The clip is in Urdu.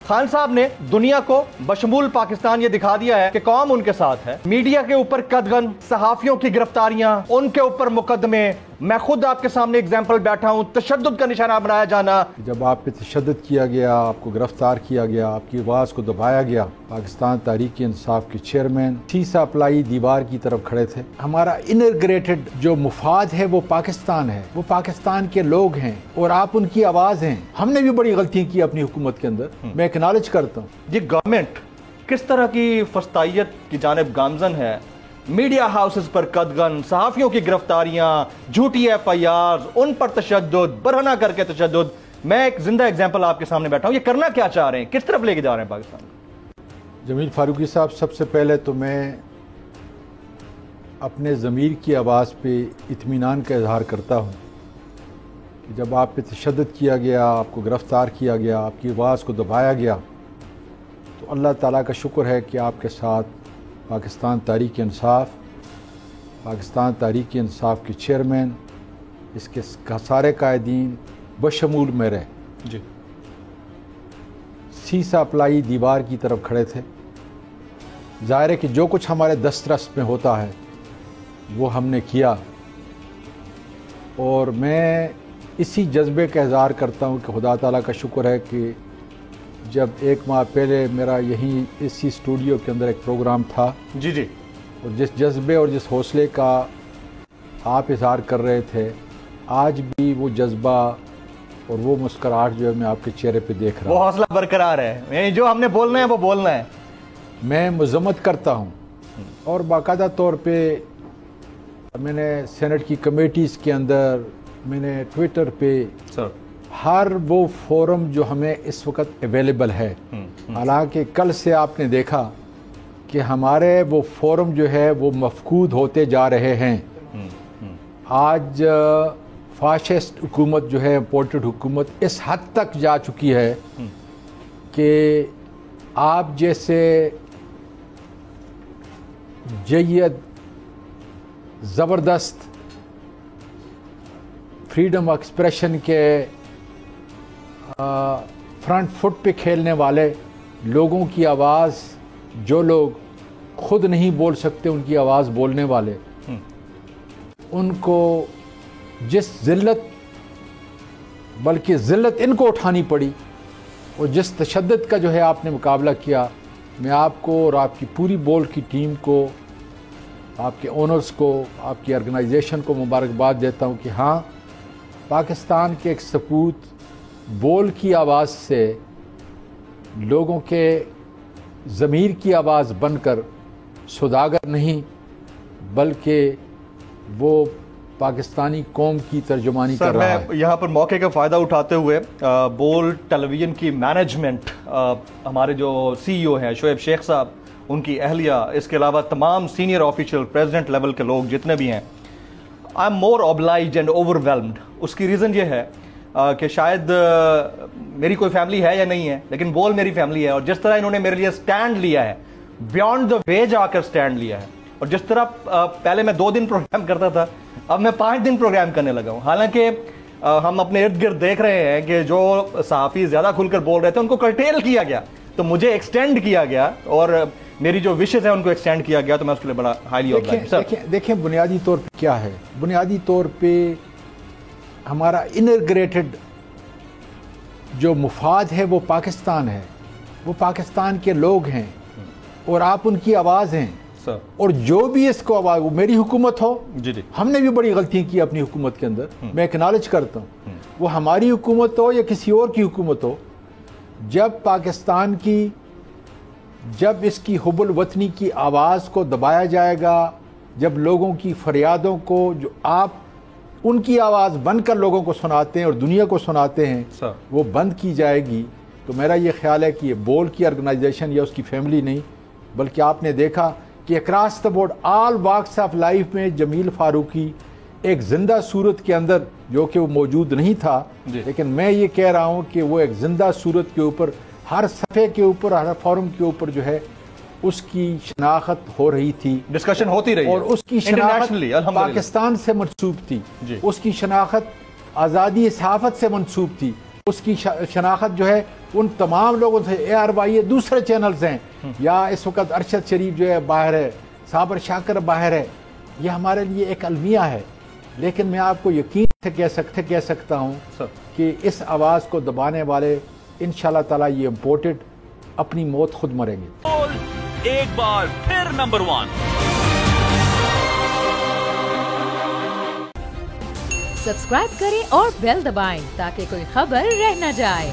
خان صاحب نے دنیا کو بشمول پاکستان یہ دکھا دیا ہے کہ قوم ان کے ساتھ ہے. میڈیا کے اوپر قدغن، صحافیوں کی گرفتاریاں، ان کے اوپر مقدمے. میں خود آپ کے سامنے اگزامپل بیٹھا ہوں، تشدد کا نشانہ بنایا جانا. جب آپ پہ تشدد کیا گیا، آپ کو گرفتار کیا گیا، آپ کی آواز کو دبایا گیا، پاکستان تحریک انصاف کے چیئرمین سیسا اپلائی دیوار کی طرف کھڑے تھے. ہمارا انٹیگریٹڈ جو مفاد ہے وہ پاکستان ہے، وہ پاکستان کے لوگ ہیں اور آپ ان کی آواز ہیں. ہم نے بھی بڑی غلطیاں کی اپنی حکومت کے اندر، میں اکنالج کرتا ہوں. یہ گورنمنٹ کس طرح کی فسطائیت کی جانب گامزن ہے؟ میڈیا ہاؤسز پر قدغن، صحافیوں کی گرفتاریاں، جھوٹی FIRs، ان پر تشدد، برہنہ کر کے تشدد. میں ایک زندہ ایگزامپل آپ کے سامنے بیٹھا ہوں. یہ کرنا کیا چاہ رہے ہیں؟ کس طرف لے کے جا رہے ہیں پاکستان؟ جمیل فاروقی صاحب، سب سے پہلے تو میں اپنے ضمیر کی آواز پہ اطمینان کا اظہار کرتا ہوں کہ جب آپ پہ تشدد کیا گیا، آپ کو گرفتار کیا گیا، آپ کی آواز کو دبایا گیا، تو اللہ تعالیٰ کا شکر ہے کہ آپ کے ساتھ پاکستان تحریک انصاف، پاکستان تحریک انصاف کے چیئرمین، اس کے سارے قائدین بشمول میرے جی سیسا اپلائی دیوار کی طرف کھڑے تھے. ظاہر ہے کہ جو کچھ ہمارے دسترس میں ہوتا ہے وہ ہم نے کیا، اور میں اسی جذبے کا اظہار کرتا ہوں کہ خدا تعالیٰ کا شکر ہے کہ جب 1 ماہ پہلے میرا یہیں اسی اسٹوڈیو کے اندر ایک پروگرام تھا، جی اور جس جذبے اور جس حوصلے کا آپ اظہار کر رہے تھے، آج بھی وہ جذبہ اور وہ مسکراہٹ جو ہے میں آپ کے چہرے پہ دیکھ رہا ہوں. وہ حوصلہ برقرار ہے، یعنی جو ہم نے بولنا ہے وہ بولنا ہے. میں مذمت کرتا ہوں، اور باقاعدہ طور پہ میں نے سینٹ کی کمیٹیز کے اندر، میں نے ٹویٹر پہ، ہر وہ فورم جو ہمیں اس وقت اویلیبل ہے، حالانکہ کل سے آپ نے دیکھا کہ ہمارے وہ فورم جو ہے وہ مفقود ہوتے جا رہے ہیں. آج فاشسٹ حکومت جو ہے، امپورٹڈ حکومت اس حد تک جا چکی ہے کہ آپ جیسے جید، زبردست، فریڈم ایکسپریشن کے فرنٹ فٹ پہ کھیلنے والے لوگوں کی آواز، جو لوگ خود نہیں بول سکتے ان کی آواز بولنے والے، ان کو جس ذلت، بلکہ ذلت ان کو اٹھانی پڑی، اور جس تشدد کا جو ہے آپ نے مقابلہ کیا، میں آپ کو اور آپ کی پوری بول کی ٹیم کو، آپ کے اونرز کو، آپ کی آرگنائزیشن کو مبارکباد دیتا ہوں کہ ہاں، پاکستان کے ایک سپوت بول کی آواز سے لوگوں کے ضمیر کی آواز بن کر سوداگر نہیں، بلکہ وہ پاکستانی قوم کی ترجمانی کر رہا ہے. میں یہاں پر موقع کا فائدہ اٹھاتے ہوئے بول ٹیلی ویژن کی مینجمنٹ، ہمارے جو CEO ہیں شعیب شیخ صاحب، ان کی اہلیہ، اس کے علاوہ تمام سینئر آفیشل، پریزیڈنٹ لیول کے لوگ جتنے بھی ہیں، I am more obliged and overwhelmed. اس کی ریزن یہ ہے کہ شاید میری کوئی فیملی ہے یا نہیں ہے، لیکن بول میری فیملی ہے، اور جس طرح انہوں نے میرے لیے سٹینڈ لیا ہے، بیونڈ دا وے جا کر سٹینڈ لیا ہے، اور جس طرح پہلے میں 2 دن پروگرام کرتا تھا، اب میں 5 دن پروگرام کرنے لگا ہوں. حالانکہ ہم اپنے ارد گرد دیکھ رہے ہیں کہ جو صحافی زیادہ کھل کر بول رہے تھے ان کو کرٹیل کیا گیا، تو مجھے ایکسٹینڈ کیا گیا، اور میری جو وشز ہیں ان کو ایکسٹینڈ کیا گیا، تو میں اس کے لیے بڑا ہائیلی obliged. دیکھیں بنیادی طور پہ کیا ہے، بنیادی طور پہ ہمارا انٹیگریٹڈ جو مفاد ہے وہ پاکستان ہے، وہ پاکستان کے لوگ ہیں، اور آپ ان کی آواز ہیں. اور جو بھی اس کو آواز، وہ میری حکومت ہو، ہم نے بھی بڑی غلطیاں کی اپنی حکومت کے اندر، میں اکنالج کرتا ہوں، وہ ہماری حکومت ہو یا کسی اور کی حکومت ہو، جب پاکستان کی، جب اس کی حب الوطنی کی آواز کو دبایا جائے گا، جب لوگوں کی فریادوں کو، جو آپ ان کی آواز بن کر لوگوں کو سناتے ہیں اور دنیا کو سناتے ہیں، وہ بند کی جائے گی، تو میرا یہ خیال ہے کہ یہ بول کی آرگنائزیشن یا اس کی فیملی نہیں، بلکہ آپ نے دیکھا کہ across the board all walks of life میں جمیل فاروقی ایک زندہ صورت کے اندر، جو کہ وہ موجود نہیں تھا، لیکن میں یہ کہہ رہا ہوں کہ وہ ایک زندہ صورت کے اوپر، ہر صفحے کے اوپر، ہر فورم کے اوپر جو ہے اس کی شناخت ہو رہی تھی، ڈسکشن ہوتی رہی، اور اس کی شناخت پاکستان سے منسوب تھی، اس کی شناخت آزادی صحافت سے منسوب تھی. اس کی شناخت جو ہے ان تمام لوگوں سے ARY یہ دوسرے چینلز ہیں، یا اس وقت ارشد شریف جو ہے باہر ہے، صابر شاکر باہر ہے، یہ ہمارے لیے ایک المیہ ہے. لیکن میں آپ کو یقین سے کہہ سکتا ہوں کہ اس آواز کو دبانے والے انشاءاللہ تعالیٰ یہ امپورٹڈ اپنی موت خود مریں گے. ایک بار پھر نمبر 1. سبسکرائب کریں اور بیل دبائیں تاکہ کوئی خبر رہ نہ جائے.